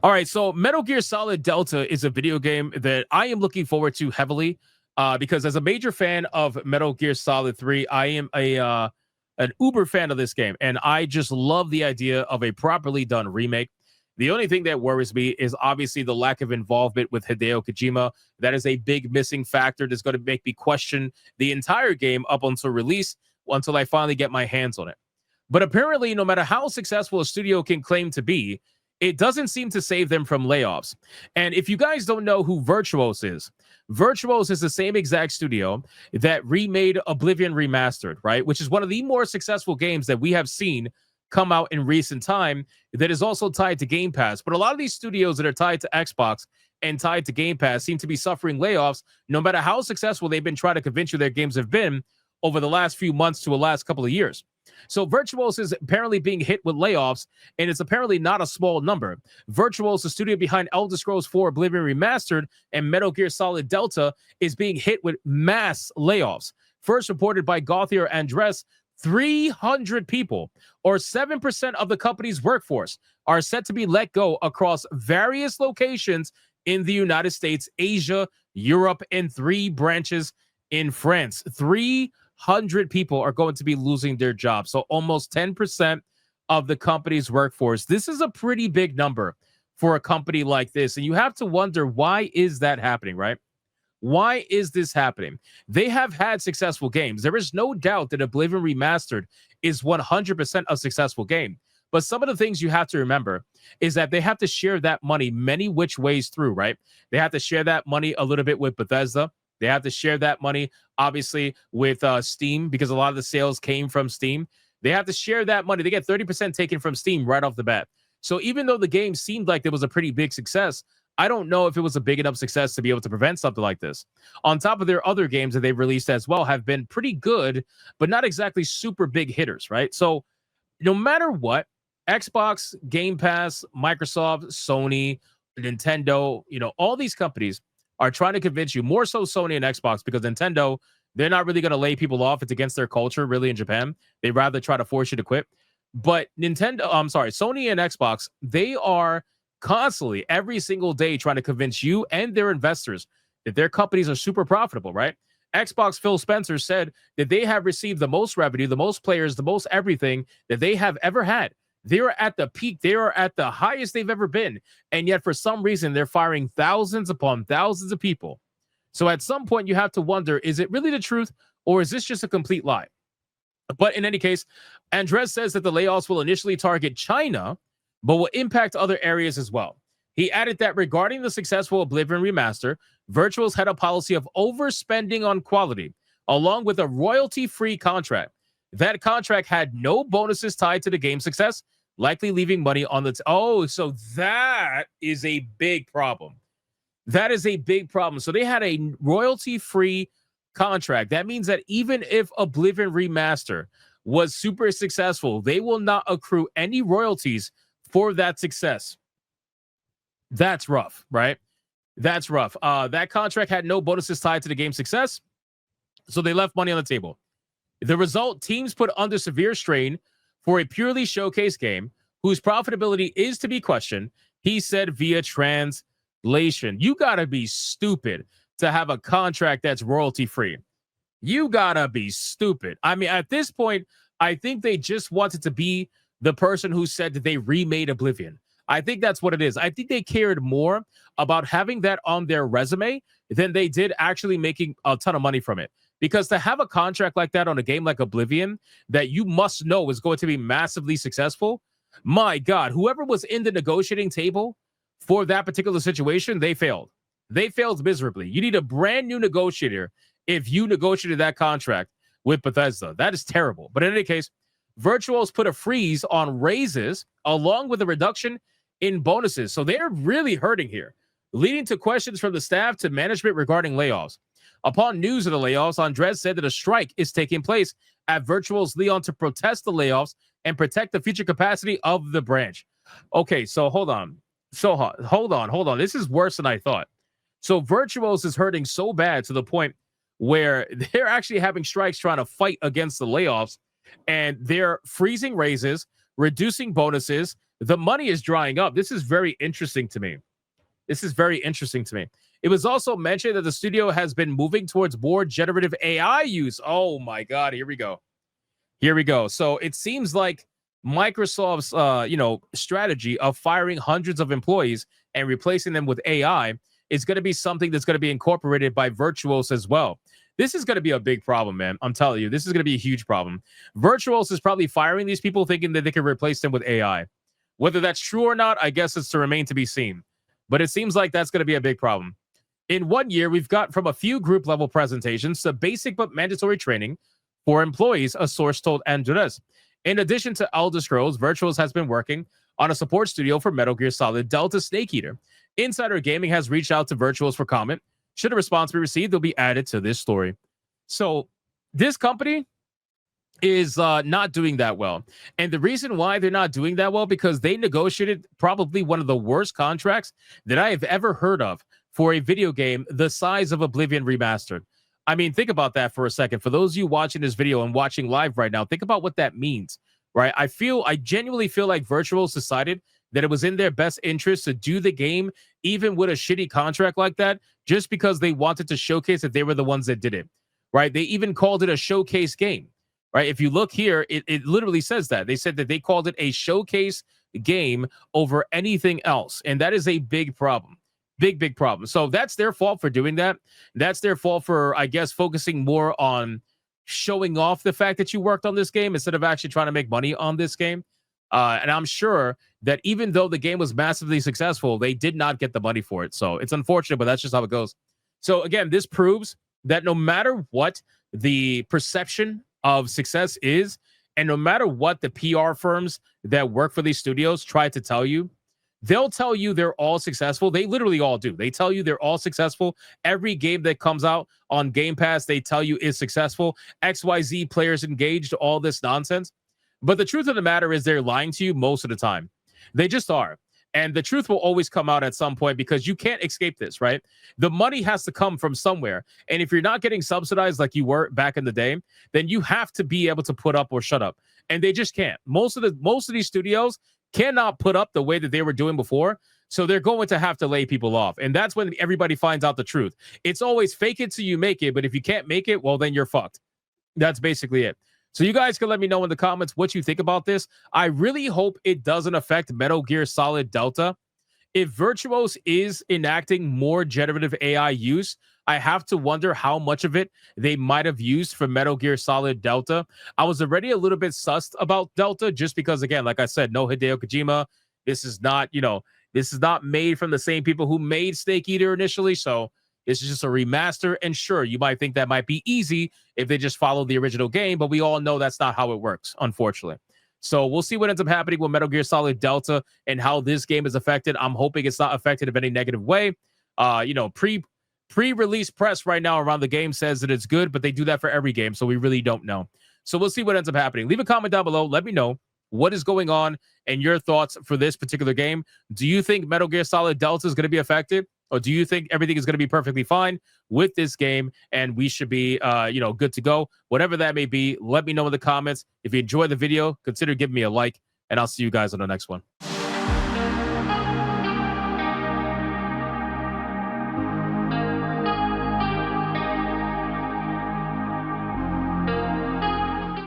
All right, so Metal Gear Solid Delta is a video game that I am looking forward to heavily because as a major fan of Metal Gear Solid 3, I am a an uber fan of this game, and I just love the idea of a properly done remake. The only thing that worries me is obviously the lack of involvement with Hideo Kojima. That is a big missing factor that's going to make me question the entire game up until release, until I finally get my hands on it. But apparently, no matter how successful a studio can claim to be, it doesn't seem to save them from layoffs. And if you guys don't know who Virtuos is, Virtuos is the same exact studio that remade Oblivion Remastered, right? Which is one of the more successful games that we have seen come out in recent time that is also tied to Game Pass. But a lot of these studios that are tied to Xbox and tied to Game Pass seem to be suffering layoffs, no matter how successful they've been trying to convince you their games have been over the last few months to the last couple of years. So Virtuos is apparently being hit with layoffs, and it's apparently not a small number. Virtuos, the studio behind Elder Scrolls 4 Oblivion Remastered and Metal Gear Solid Delta, is being hit with mass layoffs. First reported by Gauthier Andres, 300 people, or 7% of the company's workforce, are set to be let go across various locations in the United States, Asia, Europe, and 3 branches in France. 300 people are going to be losing their jobs. So almost 10% of the company's workforce. This is a pretty big number for a company like this. And you have to wonder, why is that happening, right? Why is this happening? They have had successful games. There is no doubt that Oblivion Remastered is 100% a successful game. But some of the things you have to remember is that they have to share that money many which ways through, right? They have to share that money a little bit with Bethesda. They have to share that money, obviously, with Steam, because a lot of the sales came from Steam. They have to share that money. They get 30% taken from Steam right off the bat. So even though the game seemed like it was a pretty big success, I don't know if it was a big enough success to be able to prevent something like this. On top of their other games that they've released as well have been pretty good, but not exactly super big hitters, right? So no matter what, Xbox, Game Pass, Microsoft, Sony, Nintendo, all these companies are trying to convince you, more so Sony and Xbox, because Nintendo, they're not really going to lay people off. It's against their culture, really, in Japan. They'd rather try to force you to quit. But Sony and Xbox, they are constantly, every single day, trying to convince you and their investors that their companies are super profitable, right? Xbox Phil Spencer said that they have received the most revenue, the most players, the most everything that they have ever had. They are at the peak. They are at the highest they've ever been. And yet, for some reason, they're firing thousands upon thousands of people. So at some point, you have to wonder, is it really the truth, or is this just a complete lie? But in any case, Andres says that the layoffs will initially target China, but will impact other areas as well. He added that regarding the successful Oblivion remaster, Virtuals had a policy of overspending on quality, along with a royalty-free contract. That contract had no bonuses tied to the game's success, likely leaving money on the... so that is a big problem. That is a big problem. So they had a royalty-free contract. That means that even if Oblivion Remaster was super successful, they will not accrue any royalties for that success. That's rough, right? That's rough. That contract had no bonuses tied to the game's success, so they left money on the table. The result, teams put under severe strain for a purely showcase game whose profitability is to be questioned, he said via translation. You gotta be stupid to have a contract that's royalty-free. You gotta be stupid. I mean, at this point, I think they just wanted to be the person who said that they remade Oblivion. I think that's what it is. I think they cared more about having that on their resume than they did actually making a ton of money from it. Because to have a contract like that on a game like Oblivion that you must know is going to be massively successful, my God, whoever was in the negotiating table for that particular situation, they failed. They failed miserably. You need a brand new negotiator if you negotiated that contract with Bethesda. That is terrible. But in any case, Virtuals put a freeze on raises along with a reduction in bonuses. So they're really hurting here, leading to questions from the staff to management regarding layoffs. Upon news of the layoffs, Andres said that a strike is taking place at Virtuals Leon to protest the layoffs and protect the future capacity of the branch. Okay, so hold on. Hold on. This is worse than I thought. So Virtuos is hurting so bad to the point where they're actually having strikes trying to fight against the layoffs, and they're freezing raises, reducing bonuses, the money is drying up. This is very interesting to me. This is very interesting to me. It was also mentioned that the studio has been moving towards more generative AI use. Oh my God, here we go. Here we go. So it seems like Microsoft's strategy of firing hundreds of employees and replacing them with AI is going to be something that's going to be incorporated by Virtuos as well. This is going to be a big problem, man. I'm telling you, this is going to be a huge problem. Virtuos is probably firing these people thinking that they can replace them with AI. Whether that's true or not, I guess it's to remain to be seen. But it seems like that's going to be a big problem. In 1 year, we've got from a few group level presentations to basic but mandatory training for employees, a source told Andres. In addition to Elder Scrolls, Virtuals has been working on a support studio for Metal Gear Solid Delta Snake Eater. Insider Gaming has reached out to Virtuals for comment. Should a response be received, they'll be added to this story. So this company is not doing that well. And the reason why they're not doing that well, because they negotiated probably one of the worst contracts that I have ever heard of for a video game the size of Oblivion Remastered. I mean, think about that for a second. For those of you watching this video and watching live right now, think about what that means, right? I genuinely feel like Virtuals decided that it was in their best interest to do the game, even with a shitty contract like that, just because they wanted to showcase that they were the ones that did it, right? They even called it a showcase game, right? If you look here, it literally says that. They said that they called it a showcase game over anything else, and that is a big problem. Big problem. So that's their fault for doing that. That's their fault for, I guess, focusing more on showing off the fact that you worked on this game instead of actually trying to make money on this game. And I'm sure that even though the game was massively successful, they did not get the money for it. So it's unfortunate, but that's just how it goes. So again, this proves that no matter what the perception of success is, and no matter what the PR firms that work for these studios try to tell you, they'll tell you they're all successful. They literally all do. They tell you they're all successful. Every game that comes out on Game Pass, they tell you is successful. XYZ players engaged, all this nonsense. But the truth of the matter is they're lying to you most of the time. They just are. And the truth will always come out at some point because you can't escape this, right? The money has to come from somewhere. And if you're not getting subsidized like you were back in the day, then you have to be able to put up or shut up. And they just can't. Most of these studios cannot put up the way that they were doing before. So they're going to have to lay people off. And that's when everybody finds out the truth. It's always fake it till you make it. But if you can't make it, well, then you're fucked. That's basically it. So you guys can let me know in the comments what you think about this. I really hope it doesn't affect Metal Gear Solid Delta. If Virtuos is enacting more generative AI use, I have to wonder how much of it they might have used for Metal Gear Solid Delta. I was already a little bit sussed about Delta just because, again, like I said, no Hideo Kojima. This is not made from the same people who made Snake Eater initially. So this is just a remaster. And sure, you might think that might be easy if they just follow the original game, but we all know that's not how it works, unfortunately. So we'll see what ends up happening with Metal Gear Solid Delta and how this game is affected. I'm hoping it's not affected in any negative way. Pre-release press right now around the game says that it's good, but they do that for every game, so we really don't know. So we'll see what ends up happening. Leave a comment down below. Let me know what is going on and your thoughts for this particular game. Do you think Metal Gear Solid Delta is going to be affected? Or do you think everything is going to be perfectly fine with this game and we should be, good to go? Whatever that may be, let me know in the comments. If you enjoyed the video, consider giving me a like, and I'll see you guys on the next one.